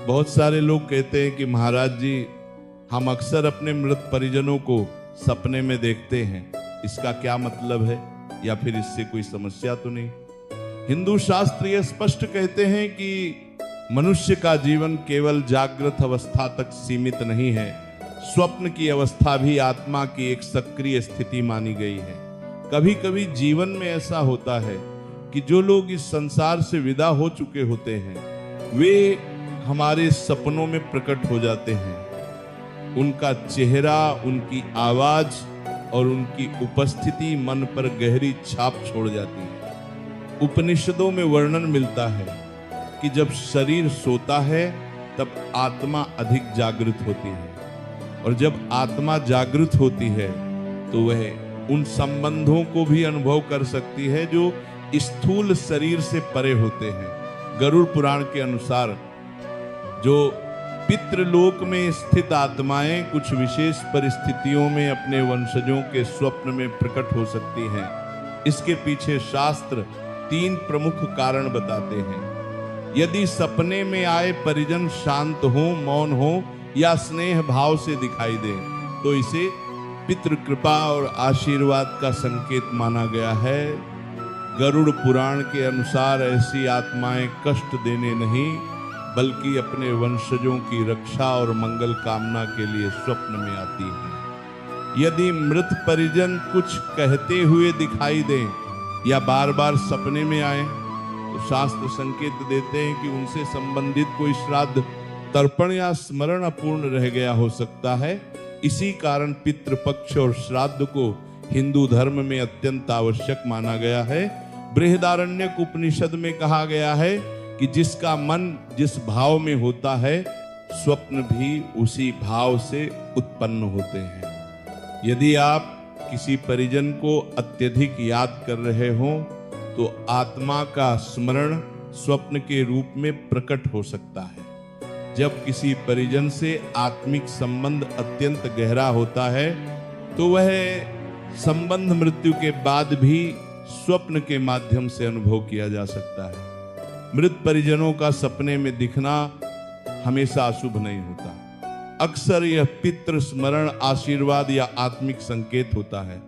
बहुत सारे लोग कहते हैं कि महाराज जी, हम अक्सर अपने मृत परिजनों को सपने में देखते हैं, इसका क्या मतलब है, या फिर इससे कोई समस्या तो नहीं। हिंदू शास्त्र ये स्पष्ट कहते हैं कि मनुष्य का जीवन केवल जागृत अवस्था तक सीमित नहीं है, स्वप्न की अवस्था भी आत्मा की एक सक्रिय स्थिति मानी गई है। कभी कभी जीवन में ऐसा होता है कि जो लोग इस संसार से विदा हो चुके होते हैं वे हमारे सपनों में प्रकट हो जाते हैं। उनका चेहरा, उनकी आवाज और उनकी उपस्थिति मन पर गहरी छाप छोड़ जाती है। उपनिषदों में वर्णन मिलता है कि जब शरीर सोता है तब आत्मा अधिक जागृत होती है, और जब आत्मा जागृत होती है तो वह उन संबंधों को भी अनुभव कर सकती है जो स्थूल शरीर से परे होते हैं। गरुड़ पुराण के अनुसार जो पितृलोक में स्थित आत्माएं कुछ विशेष परिस्थितियों में अपने वंशजों के स्वप्न में प्रकट हो सकती हैं। इसके पीछे शास्त्र 3 प्रमुख कारण बताते हैं। यदि सपने में आए परिजन शांत हो, मौन हो या स्नेह भाव से दिखाई दे तो इसे पितृकृपा और आशीर्वाद का संकेत माना गया है। गरुड़ पुराण के अनुसार ऐसी आत्माएं कष्ट देने नहीं बल्कि अपने वंशजों की रक्षा और मंगल कामना के लिए स्वप्न में आती हैं। यदि मृत परिजन कुछ कहते हुए दिखाई दें या बार बार सपने में आए तो शास्त्र संकेत देते हैं कि उनसे संबंधित कोई श्राद्ध, तर्पण या स्मरण अपूर्ण रह गया हो सकता है। इसी कारण पितृपक्ष और श्राद्ध को हिंदू धर्म में अत्यंत आवश्यक माना गया है। बृहदारण्यक उपनिषद में कहा गया है कि जिसका मन जिस भाव में होता है स्वप्न भी उसी भाव से उत्पन्न होते हैं। यदि आप किसी परिजन को अत्यधिक याद कर रहे हो तो आत्मा का स्मरण स्वप्न के रूप में प्रकट हो सकता है। जब किसी परिजन से आत्मिक संबंध अत्यंत गहरा होता है तो वह संबंध मृत्यु के बाद भी स्वप्न के माध्यम से अनुभव किया जा सकता है। मृत परिजनों का सपने में दिखना हमेशा अशुभ नहीं होता। अक्सर यह पितृ स्मरण, आशीर्वाद या आत्मिक संकेत होता है।